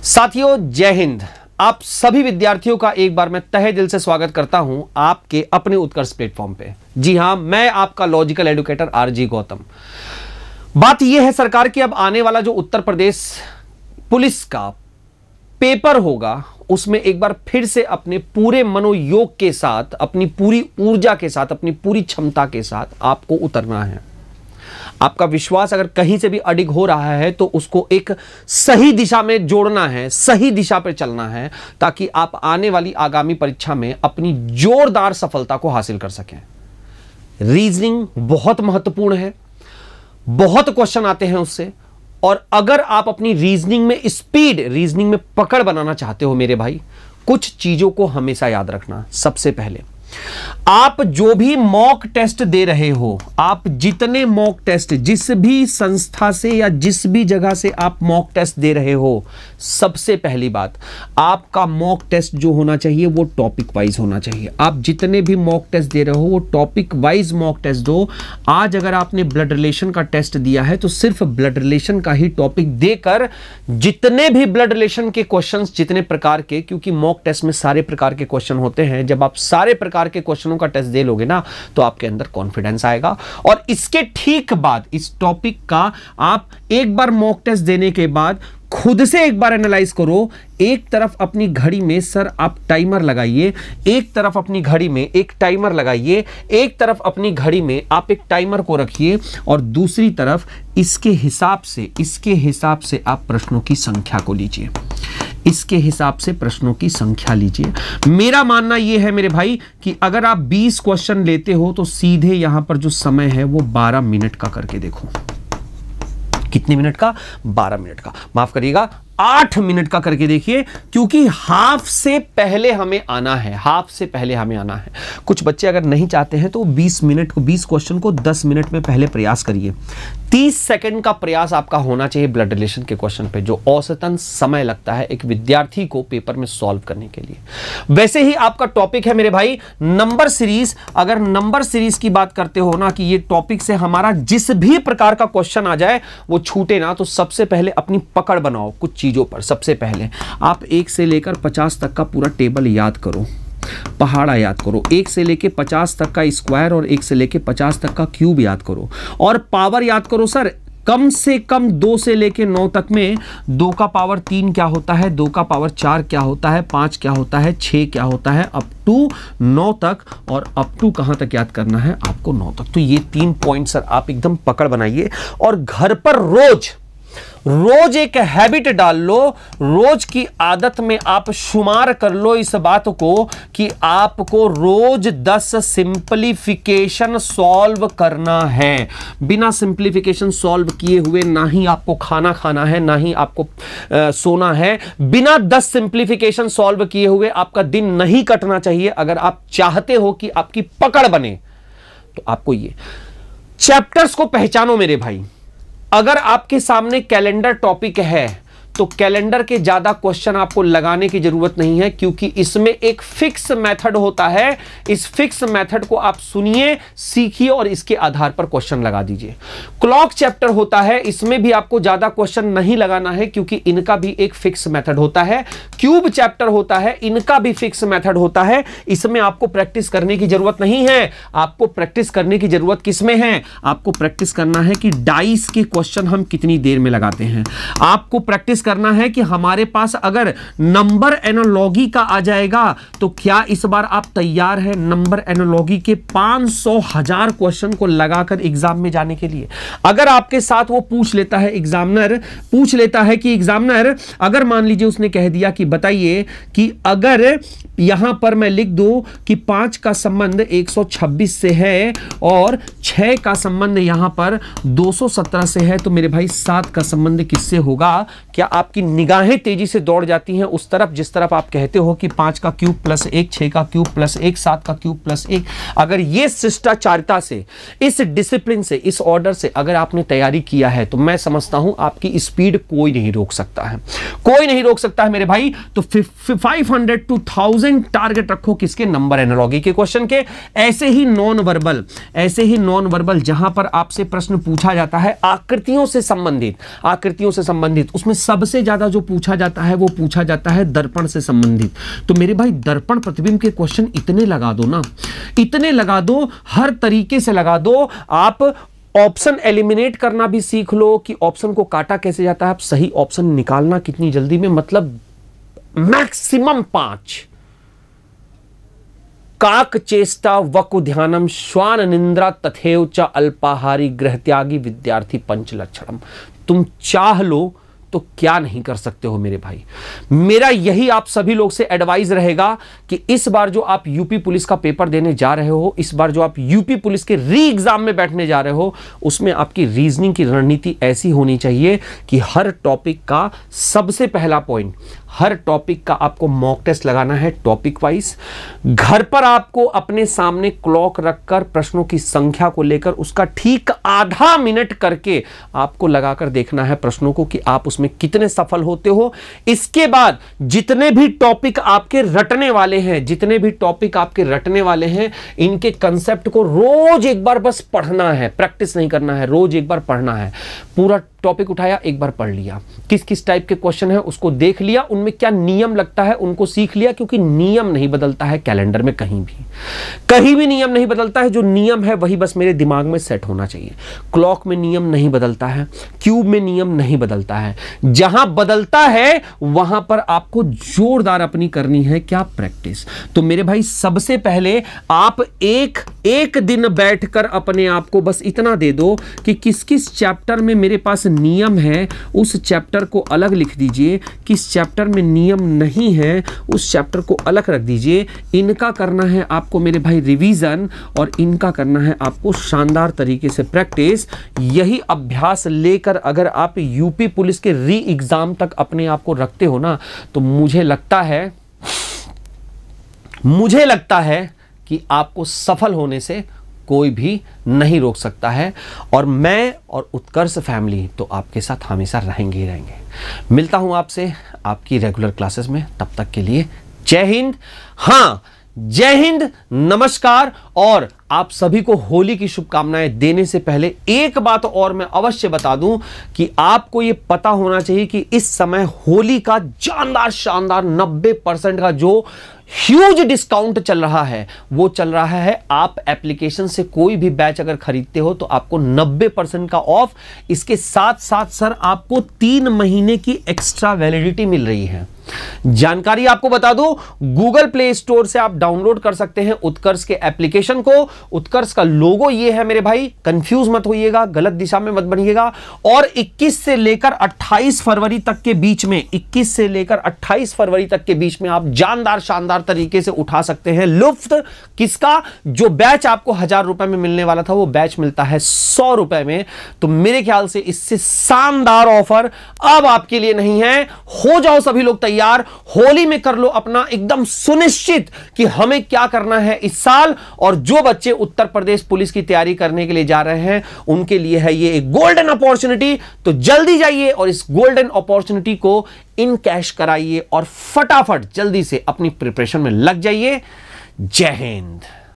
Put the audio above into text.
साथियों जय हिंद। आप सभी विद्यार्थियों का एक बार मैं तहे दिल से स्वागत करता हूं आपके अपने उत्कर्ष प्लेटफॉर्म पे। जी हां, मैं आपका लॉजिकल एडुकेटर आरजी गौतम। बात यह है सरकार की, अब आने वाला जो उत्तर प्रदेश पुलिस का पेपर होगा उसमें एक बार फिर से अपने पूरे मनोयोग के साथ, अपनी पूरी ऊर्जा के साथ, अपनी पूरी क्षमता के साथ आपको उतरना है। आपका विश्वास अगर कहीं से भी अडिग हो रहा है तो उसको एक सही दिशा में जोड़ना है, सही दिशा पर चलना है, ताकि आप आने वाली आगामी परीक्षा में अपनी जोरदार सफलता को हासिल कर सकें। रीजनिंग बहुत महत्वपूर्ण है, बहुत क्वेश्चन आते हैं उससे, और अगर आप अपनी रीजनिंग में स्पीड, रीजनिंग में पकड़ बनाना चाहते हो मेरे भाई, कुछ चीजों को हमेशा याद रखना। सबसे पहले आप जो भी मॉक टेस्ट दे रहे हो, आप जितने मॉक टेस्ट जिस भी संस्था से या जिस भी जगह से आप मॉक टेस्ट दे रहे हो, सबसे पहली बात, आपका मॉक टेस्ट जो होना चाहिए वो टॉपिक वाइज होना चाहिए। आप जितने भी मॉक टेस्ट दे रहे हो वो टॉपिक वाइज मॉक टेस्ट दो। आज अगर आपने ब्लड रिलेशन का टेस्ट दिया है तो सिर्फ ब्लड रिलेशन का ही टॉपिक देकर जितने भी ब्लड रिलेशन के क्वेश्चंस, जितने प्रकार के, क्योंकि मॉक टेस्ट में सारे प्रकार के क्वेश्चन होते हैं, जब आप सारे प्रकार के क्वेश्चनों का टेस्ट दे लोगे ना तो आपके अंदर कॉन्फिडेंस आएगा। और इसके ठीक बाद इस टॉपिक का आप एक बार मॉक टेस्ट देने के बाद खुद से एक बार एनालाइज करो। एक तरफ अपनी घड़ी में सर आप टाइमर लगाइए, एक तरफ अपनी घड़ी में एक टाइमर लगाइए, एक तरफ अपनी घड़ी में आप एक टाइमर को रखिए और दूसरी तरफ इसके हिसाब से आप प्रश्नों की संख्या को लीजिए। इसके हिसाब से प्रश्नों की संख्या लीजिए। मेरा मानना यह है मेरे भाई कि अगर आप 20 क्वेश्चन लेते हो तो सीधे यहां पर जो समय है वो 12 मिनट का करके देखो। कितने मिनट का? 12 मिनट का, माफ करिएगा 8 मिनट का करके देखिए, क्योंकि हाफ से पहले हमें आना है, हाफ से पहले हमें आना है। कुछ बच्चे अगर नहीं चाहते हैं तो 20 मिनट को, 20 क्वेश्चन को 10 मिनट में पहले प्रयास करिए। 30 सेकंड का प्रयास आपका होना चाहिए ब्लड रिलेशन के क्वेश्चन पे, जो औसतन समय लगता है एक विद्यार्थी को पेपर में सॉल्व करने के लिए। वैसे ही आपका टॉपिक है मेरे भाई नंबर सीरीज। अगर नंबर सीरीज की बात करते हो ना कि ये टॉपिक से हमारा जिस भी प्रकार का क्वेश्चन आ जाए वो छूटे ना, तो सबसे पहले अपनी पकड़ बनाओ कुछ चीजों पर। सबसे पहले आप 1 से लेकर 50 तक का पूरा टेबल याद करो, पहाड़ा याद करो, 1 से लेके 50 तक का स्क्वायर और 1 से लेके 50 तक का क्यूब याद करो, और पावर याद करो सर कम से कम 2 से लेके 9 तक में 2 का पावर 3 क्या होता है, 2 का पावर 4 क्या होता है, 5 क्या होता है, 6 क्या होता है, अप टू 9 तक। और अप टू कहां तक याद करना है आपको? 9 तक। तो ये 3 पॉइंट सर आप एकदम पकड़ बनाइए और घर पर रोज एक हैबिट डाल लो, रोज की आदत में आप शुमार कर लो इस बात को कि आपको रोज 10 सिंपलीफिकेशन सॉल्व करना है। बिना सिंपलीफिकेशन सॉल्व किए हुए ना ही आपको खाना है, ना ही आपको सोना है। बिना 10 सिंपलीफिकेशन सॉल्व किए हुए आपका दिन नहीं कटना चाहिए। अगर आप चाहते हो कि आपकी पकड़ बने तो आपको ये चैप्टर्स को पहचानो मेरे भाई। अगर आपके सामने कैलेंडर टॉपिक है तो कैलेंडर के ज्यादा क्वेश्चन आपको लगाने की जरूरत नहीं है, क्योंकि इसमें एक फिक्स मेथड होता है। इस फिक्स मेथड को आप सुनिए, सीखिए और इसके आधार पर क्वेश्चन लगा दीजिए। क्लॉक चैप्टर होता है, इसमें भी आपको ज्यादा क्वेश्चन नहीं लगाना है, क्योंकि इनका भी एक फिक्स मेथड होता है। क्यूब चैप्टर होता है, इनका भी फिक्स मेथड होता है। इसमें आपको प्रैक्टिस करने की जरूरत नहीं है। आपको प्रैक्टिस करने की जरूरत किसमें है? आपको प्रैक्टिस करना है कि डाइस के क्वेश्चन हम कितनी देर में लगाते हैं। आपको प्रैक्टिस करना है कि हमारे पास अगर नंबर एनालॉजी का आ जाएगा तो क्या इस बार आप तैयार हैं नंबर एनालॉजी के 500,000 क्वेश्चन को लगाकर एग्जाम में जाने के लिए? अगर आपके साथ वो पूछ लेता है एग्जामिनर, अगर मान लीजिए उसने कह दिया कि बताइए कि अगर यहां पर मैं लिख दूं कि 5 का संबंध 126 से है और 6 का संबंध यहां पर 217 से है, तो मेरे भाई 7 का संबंध किससे होगा? क्या आपकी निगाहें तेजी से दौड़ जाती हैं उस तरफ जिस तरफ आप कहते हो कि 5 का क्यूब प्लस 1, 6 का क्यूब प्लस 1, 7 का क्यूब प्लस 1? अगर ये शिष्टाचारिता से, इस डिसिप्लिन से, इस ऑर्डर से अगर आपने तैयारी किया है तो मैं समझता हूं आपकी स्पीड कोई नहीं रोक सकता है, कोई नहीं रोक सकता है मेरे भाई। तो 500 to 1000 टारगेट रखो किसके? नंबर एनालॉजी के क्वेश्चन के। ऐसे ही नॉन वर्बल जहां पर आपसे प्रश्न पूछा जाता है आकृतियों से संबंधित, उसमें सबसे ज्यादा जो पूछा जाता है वो पूछा जाता है दर्पण से संबंधित। तो मेरे भाई दर्पण प्रतिबिंब के क्वेश्चन इतने लगा दो ना, इतने लगा दो, हर तरीके से लगा दो। आप ऑप्शन एलिमिनेट करना भी सीख लो कि ऑप्शन को काटा कैसे जाता है, आप सही ऑप्शन निकालना कितनी जल्दी में, मतलब मैक्सिमम 5। काक चेष्टा वकु ध्यानम श्वान निंद्रा तथेव च अल्पाहारी गृह त्यागी विद्यार्थी पंच लक्षणम। तुम चाह लो तो क्या नहीं कर सकते हो मेरे भाई। मेरा यही आप सभी लोग से एडवाइस रहेगा कि इस बार जो आप यूपी पुलिस का पेपर देने जा रहे हो, इस बार जो आप यूपी पुलिस के री एग्जाम में बैठने जा रहे हो, उसमें आपकी रीजनिंग की रणनीति ऐसी होनी चाहिए कि हर टॉपिक का सबसे पहला पॉइंट, हर टॉपिक का आपको मॉक टेस्ट लगाना है टॉपिक वाइज। घर पर आपको अपने सामने क्लॉक रखकर प्रश्नों की संख्या को लेकर उसका ठीक आधा मिनट करके आपको लगाकर देखना है प्रश्नों को कि आप उसमें कितने सफल होते हो। इसके बाद जितने भी टॉपिक आपके रटने वाले हैं, जितने भी टॉपिक आपके रटने वाले हैं, इनके कंसेप्ट को रोज एक बार बस पढ़ना है, प्रैक्टिस नहीं करना है, रोज एक बार पढ़ना है। पूरा टॉपिक उठाया, एक बार पढ़ लिया, किस किस टाइप के क्वेश्चन है उसको देख लिया, उनमें क्या नियम लगता है उनको सीख लिया, क्योंकि नियम नहीं बदलता है कैलेंडर में, कहीं भी नियम नहीं बदलता है। जो नियम है वही बस मेरे दिमाग में सेट होना चाहिए। क्लॉक में नियम नहीं बदलता है, क्यूब में नियम नहीं बदलता है, जहां बदलता है वहां पर आपको जोरदार अपनी करनी है क्या, प्रैक्टिस। तो मेरे भाई सबसे पहले आप एक दिन बैठकर अपने आप को बस इतना दे दो कि किस किस चैप्टर में मेरे पास नियम है, उस चैप्टर को अलग लिख दीजिए, किस चैप्टर में नियम नहीं है उस चैप्टर को अलग रख दीजिए। इनका करना है आपको मेरे भाई रिवीजन, और इनका करना है आपको शानदार तरीके से प्रैक्टिस। यही अभ्यास लेकर अगर आप यूपी पुलिस के री एग्जाम तक अपने आप को रखते हो ना, तो मुझे लगता है कि आपको सफल होने से कोई भी नहीं रोक सकता है। और मैं और उत्कर्ष फैमिली तो आपके साथ हमेशा रहेंगे ही रहेंगे। मिलता हूं आपसे आपकी रेगुलर क्लासेस में, तब तक के लिए जय हिंद। हाँ, जय हिंद, नमस्कार। और आप सभी को होली की शुभकामनाएं देने से पहले एक बात और मैं अवश्य बता दूं कि आपको यह पता होना चाहिए कि इस समय होली का जानदार शानदार 90% का जो ह्यूज डिस्काउंट चल रहा है, वो चल रहा है। आप एप्लीकेशन से कोई भी बैच अगर खरीदते हो तो आपको 90% का ऑफ, इसके साथ साथ सर आपको 3 महीने की एक्स्ट्रा वैलिडिटी मिल रही है। जानकारी आपको बता दूं, गूगल प्ले स्टोर से आप डाउनलोड कर सकते हैं उत्कर्ष के एप्लीकेशन को। उत्कर्ष का लोगो ये है मेरे भाई, कंफ्यूज मत होइएगा, गलत दिशा में मत बनिएगा। और 21 से लेकर 28 फरवरी तक के बीच में, 21 से लेकर 28 फरवरी तक के बीच में आप जानदार शानदार तरीके से उठा सकते हैं लुफ्त। किसका? जो बैच आपको 1000 रुपए में मिलने वाला था, वो बैच मिलता है 100 रुपए में। तो मेरे ख्याल से इससे शानदार ऑफर अब आपके लिए नहीं है। हो जाओ सभी लोग तैयार, होली में कर लो अपना एकदम सुनिश्चित कि हमें क्या करना है इस साल। और जो बच्चे उत्तर प्रदेश पुलिस की तैयारी करने के लिए जा रहे हैं, उनके लिए है ये एक गोल्डन अपॉर्चुनिटी। तो जल्दी जाइए और इस गोल्डन अपॉर्चुनिटी को इन कैश कराइए और फटाफट जल्दी से अपनी प्रिपरेशन में लग जाइए। जय हिंद।